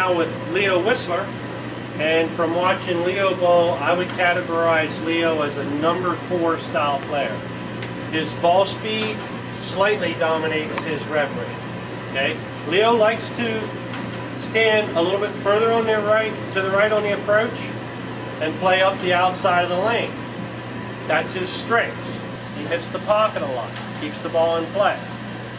now with Leo Wissler, and from watching Leo bowl, I would categorize Leo as a number 4 style player. His ball speed slightly dominates his rev rate. Okay, Leo likes to stand a little bit further on the right, to the right on the approach, and play up the outside of the lane. That's his strengths. He hits the pocket a lot, keeps the ball in play.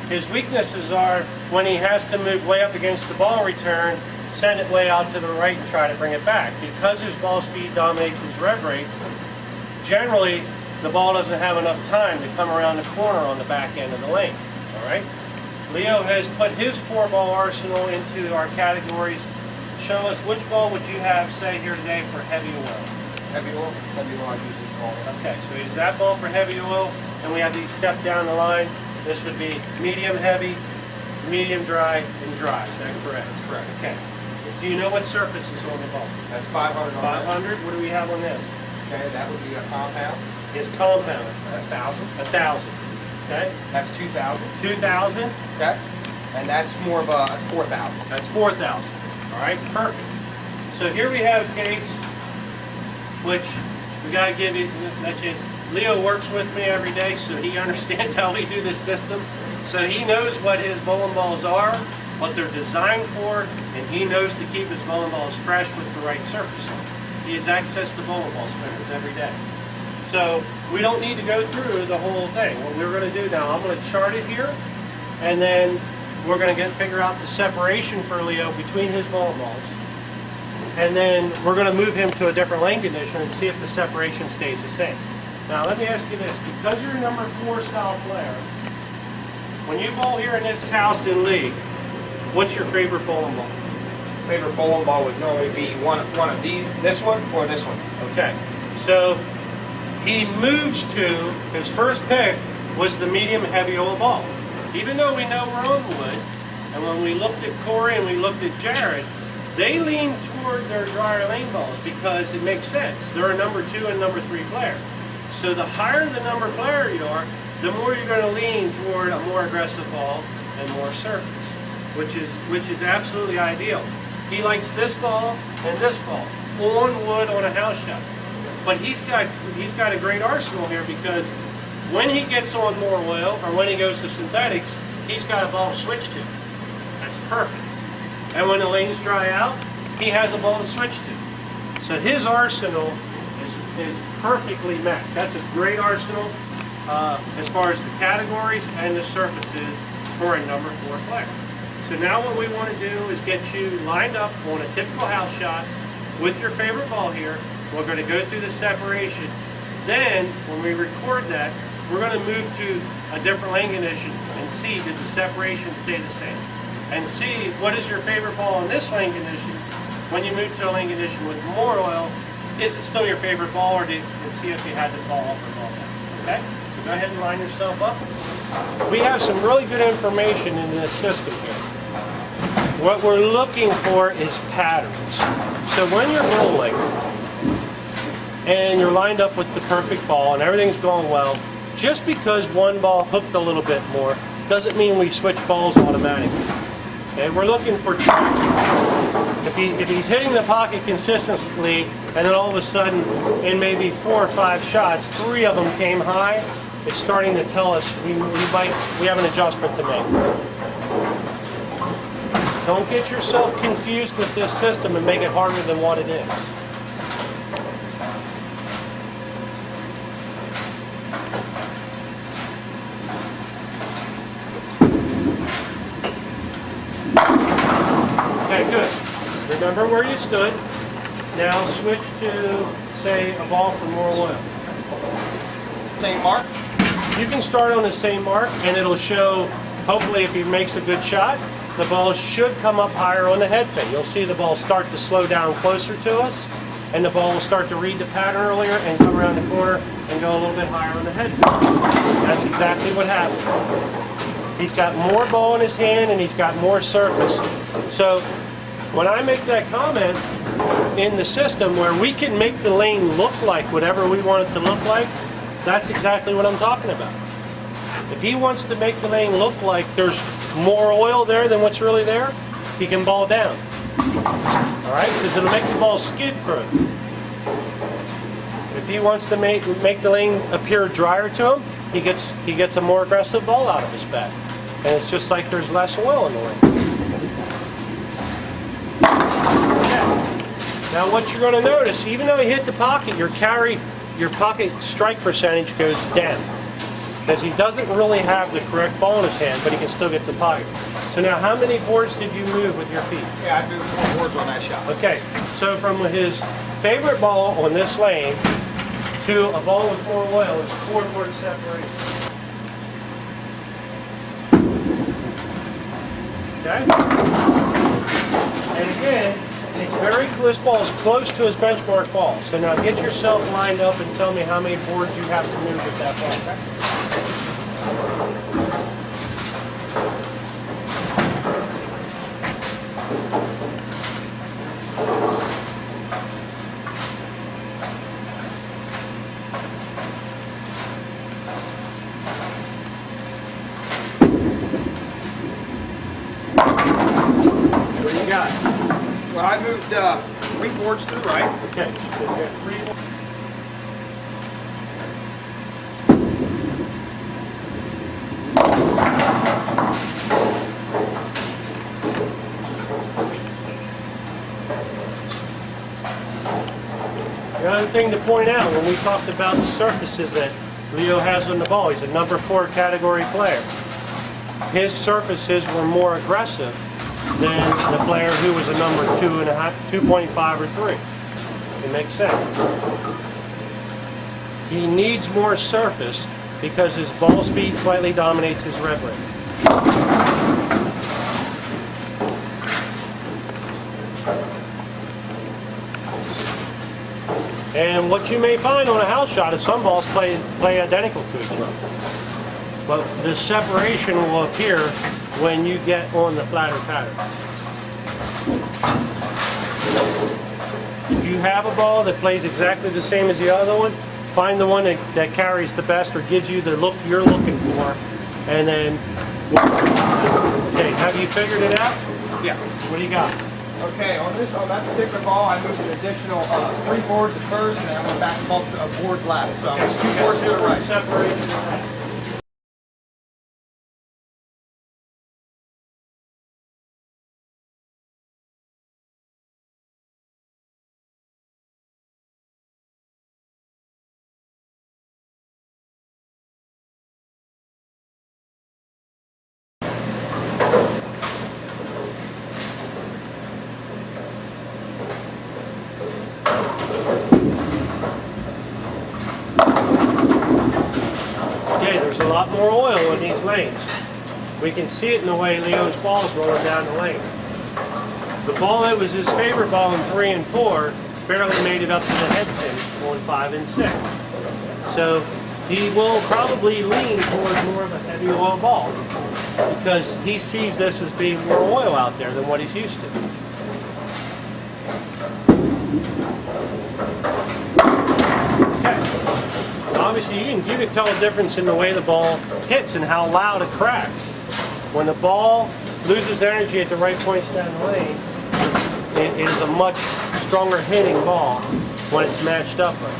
His weaknesses are when he has to move way up against the ball return, send it way out to the right and try to bring it back. Because his ball speed dominates his rev rate, generally the ball doesn't have enough time to come around the corner on the back end of the lane. All right? Leo has put his 4-ball arsenal into our categories. Show us, which ball would you have, say, here today for heavy oil? Heavy oil? Heavy oil, I use this ball. Okay, so he's that ball for heavy oil, and we have these step down the line. This would be medium heavy, medium dry, and dry. Is that correct? That's correct. Okay. Do you know what surface is on the ball? That's 500 on 500? What do we have on this? Okay, that would be a compound. It's compound. 1,000. 1,000. Okay. That's 2,000. 2,000. Okay. And that's more of a, that's 4,000. That's 4,000. All right, perfect. So here we have a case, which we gotta give you, Leo works with me every day, so he understands how we do this system. So he knows what his bowling balls are, what they're designed for, and he knows to keep his bowling balls fresh with the right surface on. He has access to bowling ball spinners every day. So we don't need to go through the whole thing. What we're going to do now, I'm going to chart it here, and then we're going to figure out the separation for Leo between his bowling balls. And then we're going to move him to a different lane condition and see if the separation stays the same. Now let me ask you this, because you're a number 4 style player, when you bowl here in this house in league, what's your favorite bowling ball? Favorite bowling ball would normally be one of these, this one or this one. Okay, so he moves to, his first pick was the medium heavy oil ball. Even though we know we're on wood, and when we looked at Corey and we looked at Jared, they lean toward their drier lane balls because it makes sense. They're a number 2 and number 3 player. So the higher the number player you are, the more you're going to lean toward a more aggressive ball and more surface, which is absolutely ideal. He likes this ball and this ball on wood on a house shot. But he's got a great arsenal here because when he gets on more oil or when he goes to synthetics, he's got a ball to switch to. That's perfect. And when the lanes dry out, he has a ball to switch to. So his arsenal is perfectly matched. That's a great arsenal as far as the categories and the surfaces for a number 4 player. So now what we want to do is get you lined up on a typical house shot with your favorite ball here. We're going to go through the separation. Then, when we record that, we're going to move to a different lane condition and see did the separation stay the same. And see what is your favorite ball in this lane condition. When you move to a lane condition with more oil, is it still your favorite ball, or and see if you had the ball up or ball down. Okay? So go ahead and line yourself up. We have some really good information in this system here. What we're looking for is patterns. So when you're rolling and you're lined up with the perfect ball and everything's going well, just because one ball hooked a little bit more doesn't mean we switch balls automatically. Okay, we're looking for trends. If he's hitting the pocket consistently and then all of a sudden in maybe 4 or 5 shots, 3 of them came high, it's starting to tell us we have an adjustment to make. Don't get yourself confused with this system and make it harder than what it is. Okay, good. Remember where you stood. Now switch to, say, a ball for more oil. Same mark? You can start on the same mark and it'll show, hopefully if he makes a good shot, the ball should come up higher on the head pin. You'll see the ball start to slow down closer to us, and the ball will start to read the pattern earlier and come around the corner and go a little bit higher on the head pin. That's exactly what happened. He's got more ball in his hand and he's got more surface. So when I make that comment in the system where we can make the lane look like whatever we want it to look like, that's exactly what I'm talking about. If he wants to make the lane look like there's more oil there than what's really there, he can ball down. All right, because it'll make the ball skid further. If he wants to make the lane appear drier to him, he gets a more aggressive ball out of his bat. And it's just like there's less oil in the lane. Okay. Now what you're going to notice, even though you hit the pocket, your pocket strike percentage goes down. Because he doesn't really have the correct ball in his hand, but he can still get the pocket. So now how many boards did you move with your feet? Yeah, I moved 4 boards on that shot. Okay, so from his favorite ball on this lane to a ball with more oil is 4 board separation. Okay? And again, it's this ball is close to his benchmark ball. So now get yourself lined up and tell me how many boards you have to move with that ball. What do you got? Well, I moved 3 boards to the right. Okay. 3 boards. The other thing to point out, when we talked about the surfaces that Leo has on the ball, he's a number 4 category player. His surfaces were more aggressive than the player who was a number 2.5 or 3. It makes sense. He needs more surface because his ball speed slightly dominates his rev rate. And what you may find on a house shot is some balls play identical to each other. But the separation will appear when you get on the flatter pattern. If you have a ball that plays exactly the same as the other one, find the one that carries the best or gives you the look you're looking for, and then, okay, have you figured it out? Yeah. What do you got? Okay, on that particular ball, I moved an additional 3 boards at first, and then I went back and bumped a board left. So it's 2 boards to the right. Separation. There's a lot more oil in these lanes. We can see it in the way Leo's ball is rolling down the lane. The ball that was his favorite ball in 3 and 4 barely made it up to the head pin on 5 and 6. So he will probably lean towards more of a heavy oil ball because he sees this as being more oil out there than what he's used to. Obviously, you can tell a difference in the way the ball hits and how loud it cracks. When the ball loses energy at the right points down the lane, it is a much stronger hitting ball when it's matched up right.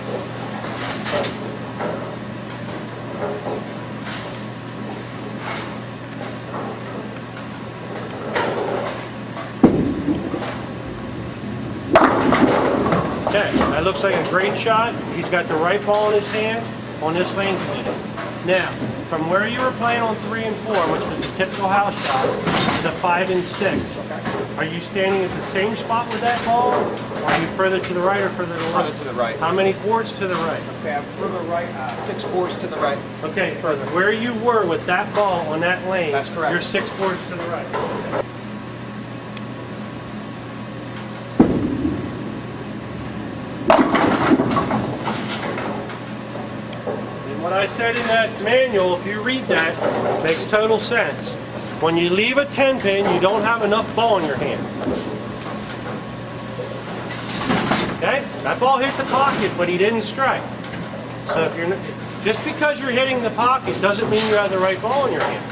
Okay, that looks like a great shot. He's got the right ball in his hand on this lane condition. Now, from where you were playing on 3 and 4, which was a typical house shot, to 5 and 6, are you standing at the same spot with that ball? Or are you further to the right or further to the left? Further to the right. How many boards to the right? Okay, I'm further right, 6 boards to the right. Okay, further. Where you were with that ball on that lane, that's correct. You're 6 boards to the right. What I said in that manual, if you read that, makes total sense. When you leave a 10 pin, you don't have enough ball in your hand. Okay? That ball hit the pocket, but he didn't strike. So if you're just because you're hitting the pocket doesn't mean you have the right ball in your hand.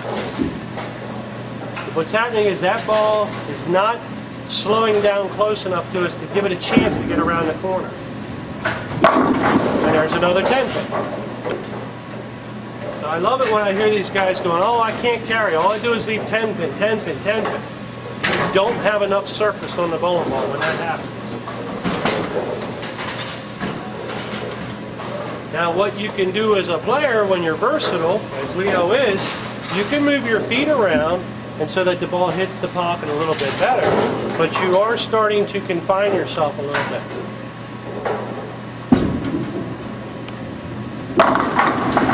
What's happening is that ball is not slowing down close enough to us to give it a chance to get around the corner. And there's another 10 pin. So I love it when I hear these guys going, oh, I can't carry. All I do is leave 10 pin, 10 pin, 10 pin. You don't have enough surface on the bowling ball when that happens. Now what you can do as a player when you're versatile, as Leo is, you can move your feet around and so that the ball hits the pocket a little bit better, but you are starting to confine yourself a little bit.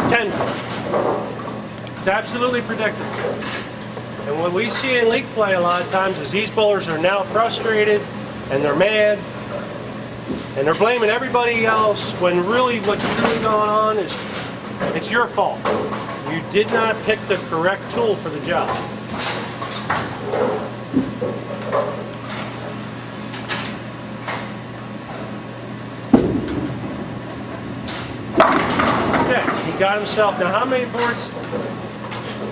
10 pin. It's absolutely predictable. And what we see in league play a lot of times is these bowlers are now frustrated and they're mad and they're blaming everybody else when really what's really going on is it's your fault. You did not pick the correct tool for the job. Okay, he got himself, now how many boards?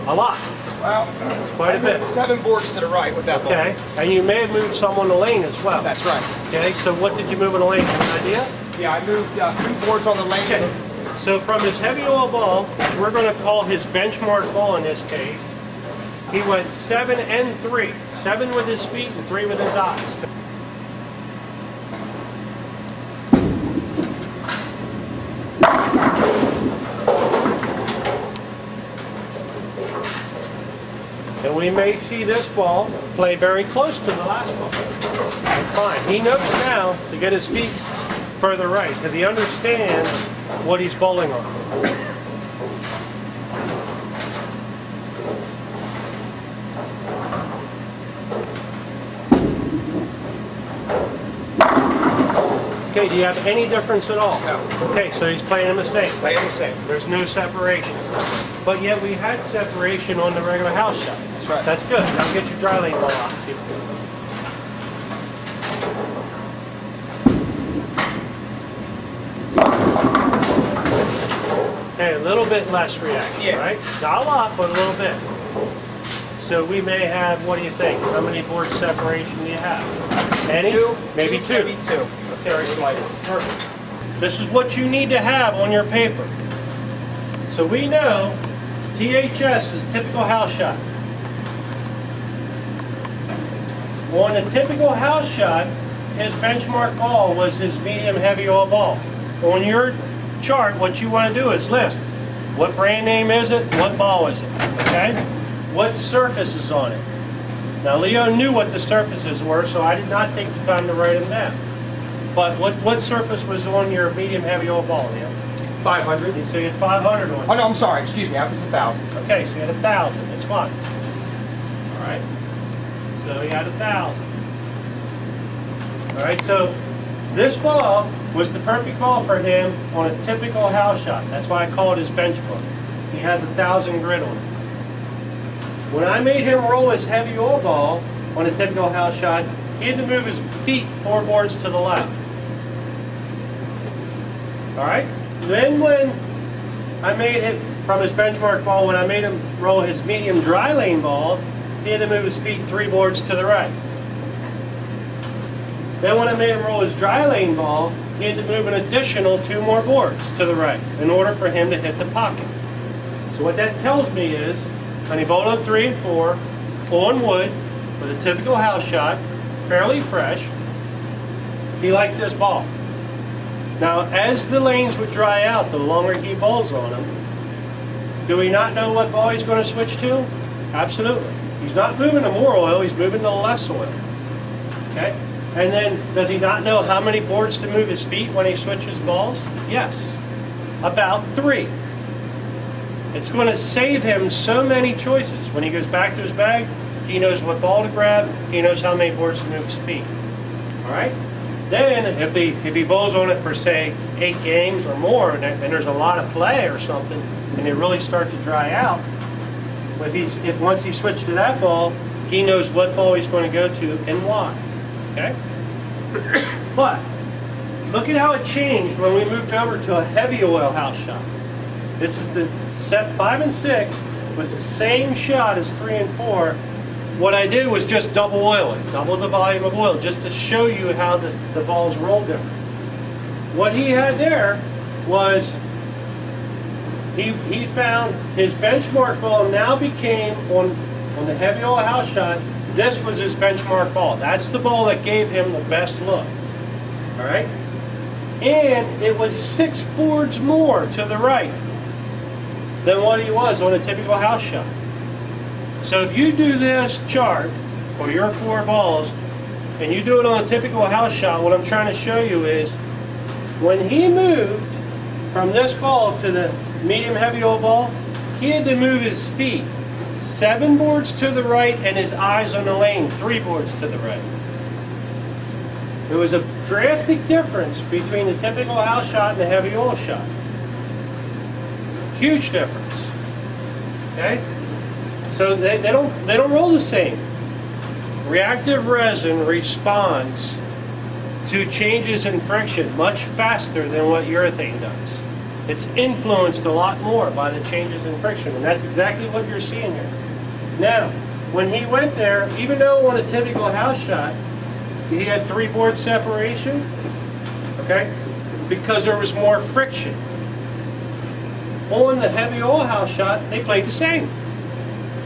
A lot. Well, it's quite a bit. 7 boards to the right with that ball. Okay, and you may have moved some on the lane as well. That's right. Okay, so what did you move on the lane? An idea? Yeah, I moved 3 boards on the lane. Okay, so from his heavy oil ball, which we're going to call his benchmark ball in this case, he went 7 and 3. 7 with his feet and 3 with his eyes. And we may see this ball play very close to the last ball. That's fine. He knows now to get his feet further right because he understands what he's bowling on. Okay, do you have any difference at all? No. Okay, so he's playing them the same. Playing the same. There's no separation. But yet we had separation on the regular house shot. That's right. That's good. Now get your dry lane ball out. See okay, a little bit less reaction, yeah. Right? Not a lot, but a little bit. So we may have, what do you think? How many board separation do you have? Any? 2. Maybe 2. Maybe 2. Very slightly. Perfect. This is what you need to have on your paper. So we know THS is a typical house shot. On a typical house shot, his benchmark ball was his medium heavy oil ball. On your chart, what you want to do is list what brand name is it, what ball is it, okay? What surface is on it. Now Leo knew what the surfaces were, so I did not take the time to write them down. But what surface was on your medium heavy oil ball, Leo? 500. So you had 500 on it. Oh no, I'm sorry. Excuse me. I was 1,000. Okay, so you had 1,000. That's fine. All right. So you had 1,000. All right. So this ball was the perfect ball for him on a typical house shot. That's why I call it his benchmark. He has 1,000 grit on it. When I made him roll his heavy oil ball on a typical house shot, he had to move his feet 4 boards to the left. All right. Then when I made him, from his benchmark ball, when I made him roll his medium dry lane ball, he had to move his feet 3 boards to the right. Then when I made him roll his dry lane ball, he had to move an additional 2 more boards to the right in order for him to hit the pocket. So what that tells me is, when he bowled on 3 and 4, on wood, with a typical house shot, fairly fresh, he liked this ball. Now, as the lanes would dry out, the longer he bowls on them, do we not know what ball he's going to switch to? Absolutely. He's not moving to more oil, he's moving to less oil. Okay? And then, does he not know how many boards to move his feet when he switches balls? Yes. About 3. It's going to save him so many choices. When he goes back to his bag, he knows what ball to grab, he knows how many boards to move his feet. All right? Then, if he bowls on it for, say, 8 games or more, and there's a lot of play or something, and they really start to dry out, if once he switched to that ball, he knows what ball he's going to go to and why. Okay? But, look at how it changed when we moved over to a heavy oil house shot. This is the set 5 and 6 was the same shot as 3 and 4. what I did was just double oil it, double the volume of oil, just to show you how the balls roll different. What he had there was he found his benchmark ball now became on the heavy oil house shot. This was his benchmark ball. That's the ball that gave him the best look. All right, and it was 6 boards more to the right than what he was on a typical house shot. So if you do this chart for your 4 balls and you do it on a typical house shot, what I'm trying to show you is when he moved from this ball to the medium heavy oil ball, he had to move his feet 7 boards to the right and his eyes on the lane 3 boards to the right. There was a drastic difference between the typical house shot and the heavy oil shot. Huge difference. Okay? So they don't roll the same. Reactive resin responds to changes in friction much faster than what urethane does. It's influenced a lot more by the changes in friction, and that's exactly what you're seeing here. Now, when he went there, even though on a typical house shot, he had 3 board separation, okay, because there was more friction. On the heavy oil house shot, they played the same.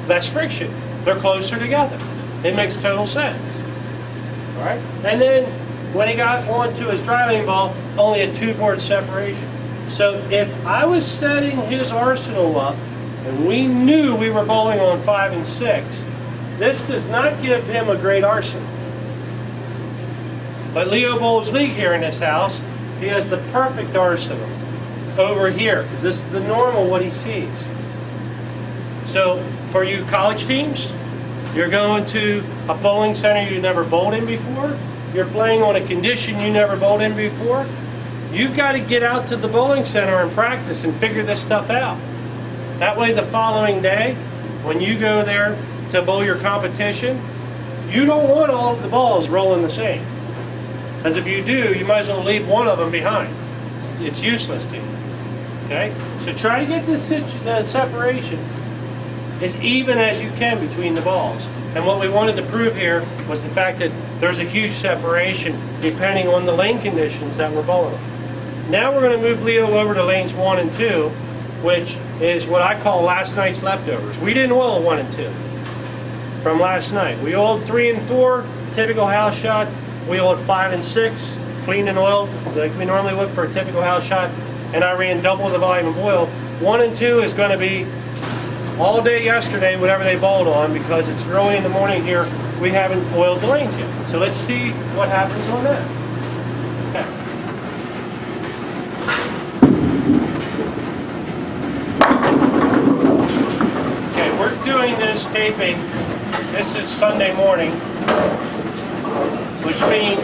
Less friction. They're closer together. It makes total sense. All right? And then when he got onto his dry lane ball, only a 2 board separation. So if I was setting his arsenal up and we knew we were bowling on 5 and 6, this does not give him a great arsenal. But Leo bowls league here in this house. He has the perfect arsenal over here because this is the normal what he sees. So for you college teams, you're going to a bowling center you never bowled in before. You're playing on a condition you never bowled in before. You've got to get out to the bowling center and practice and figure this stuff out. That way the following day, when you go there to bowl your competition, you don't want all of the balls rolling the same. Because if you do, you might as well leave one of them behind. It's useless to you. Okay? So try to get this separation as even as you can between the balls. And what we wanted to prove here was the fact that there's a huge separation depending on the lane conditions that we're bowling. Now we're going to move Leo over to lanes 1 and 2, which is what I call last night's leftovers. We didn't oil 1 and 2 from last night. We oiled 3 and 4, typical house shot. We oiled 5 and 6, cleaned and oiled like we normally would for a typical house shot. And I ran double the volume of oil. 1 and 2 is going to be all day yesterday, whatever they bowled on, because it's early in the morning here. We haven't oiled the lanes yet. So let's see what happens on that. Okay. Okay, we're doing this taping. This is Sunday morning, which means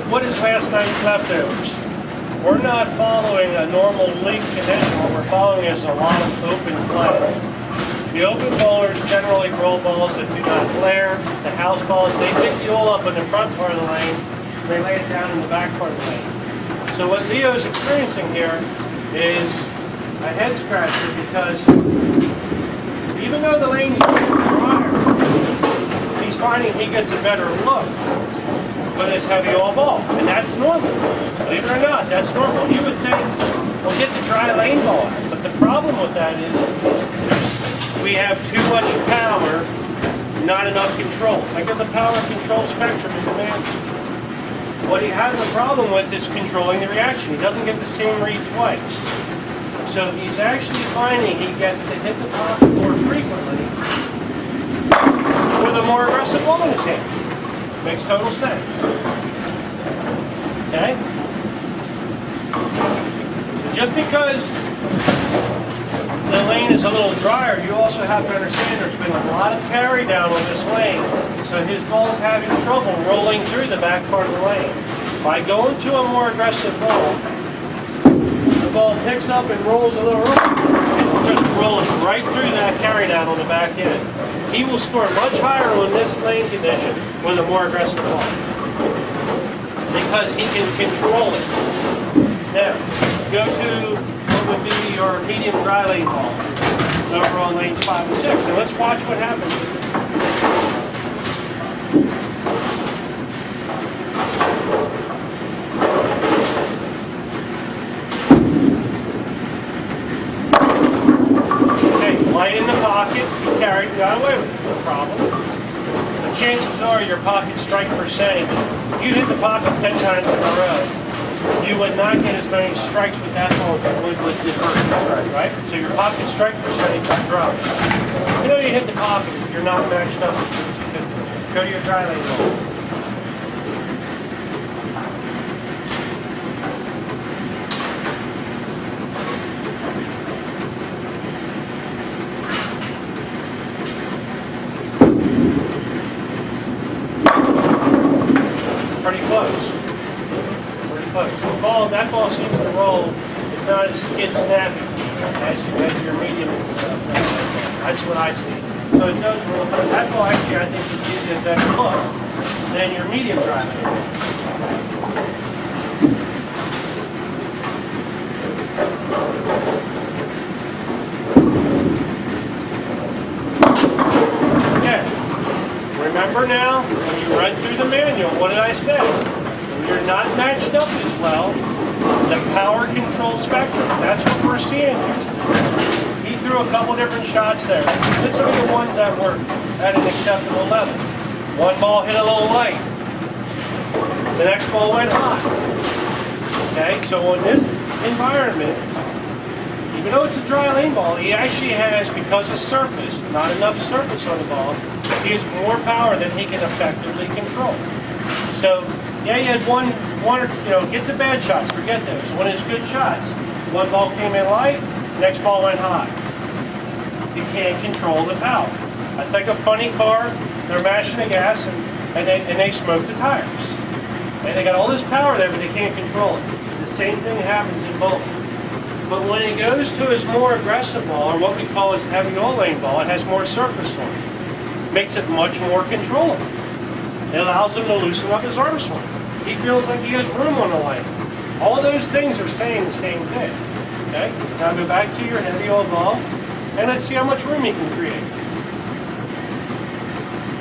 what is last night's leftovers? We're not following a normal league condition. What we're following is a lot of open play. The open bowlers generally roll balls that do not flare. The house balls, they pick the oil up in the front part of the lane, and they lay it down in the back part of the lane. So what Leo's experiencing here is a head scratcher because even though the lane is drier, he's finding he gets a better look with his heavy oil ball, and that's normal. Believe it or not, that's normal. You would think, we'll get the dry lane ball out, but the problem with that is we have too much power, not enough control. Think of the power control spectrum in the man. What he has a problem with is controlling the reaction. He doesn't get the same read twice. So he's actually finding he gets to hit the top more frequently with a more aggressive ball in his hand. Makes total sense. Okay? So just because the lane is a little drier, you also have to understand there's been a lot of carry down on this lane. So his ball's having trouble rolling through the back part of the lane. By going to a more aggressive ball, the ball picks up and rolls a little early. It just rolls right through that carry down on the back end. He will score much higher on this lane condition with a more aggressive ball because he can control it. Now, go to what would be your medium dry lane ball over on lanes 5 and 6, and let's watch what happens. pocket, you carried and got away with it, no problem. But chances are your pocket strike percentage, if you hit the pocket 10 times in a row, you would not get as many strikes with that ball as you would with the first, right? So your pocket strike percentage would drop. You know you hit the pocket, you're not matched up. Go to your dry lane ball. Pretty close. Pretty close. That ball seems to roll. It's not as skid snappy as your medium. That's what I see. So it does roll. But that ball actually I think gives you a better look than your medium drive. Remember now, when you read through the manual, what did I say? When you're not matched up as well, the power control spectrum, that's what we're seeing here. He threw a couple different shots there. These are the ones that were at an acceptable level. One ball hit a little light. The next ball went high. Okay, so in this environment, even though it's a dry lane ball, he actually has, because of surface, not enough surface on the ball, he has more power than he can effectively control. So, yeah, you had one or get the bad shots, forget those. One of his good shots. One ball came in light, next ball went high. You can't control the power. That's like a funny car, they're mashing the gas and they smoke the tires. And they got all this power there, but they can't control it. The same thing happens in bowling. But when it goes to his more aggressive ball, or what we call his heavy all-lane ball, it has more surface on it. Makes it much more controllable. It allows him to loosen up his arm swing. He feels like he has room on the lane. All those things are saying the same thing. Okay? Now go back to your heavy all ball, and let's see how much room he can create.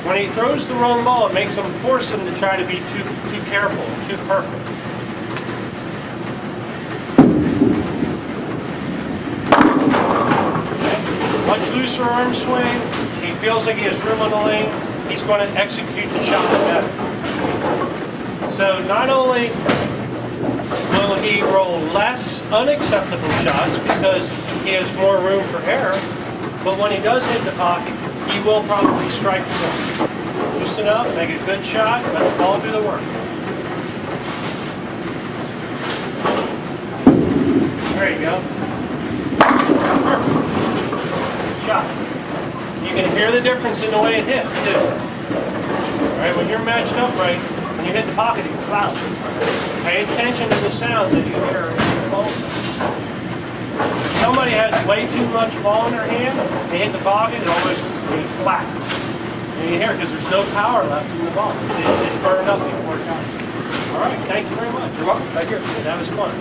When he throws the wrong ball, it makes him force him to try to be too careful, too perfect. Much looser arm swing. He feels like he has room on the lane. He's going to execute the shot better. So not only will he roll less unacceptable shots because he has more room for error, but when he does hit the pocket, he will probably strike more. Loosen up, make a good shot, let the ball do the work. There you go. Perfect. Shot. You can hear the difference in the way it hits, too. All right, when you're matched up right, when you hit the pocket, it's loud. Pay attention to the sounds that you hear in the ball. If somebody has way too much ball in their hand, they hit the pocket, it almost is flat. And you hear it because there's no power left in the ball. It's burned up before it comes. All right, thank you very much. You're welcome. Thank you. That was fun.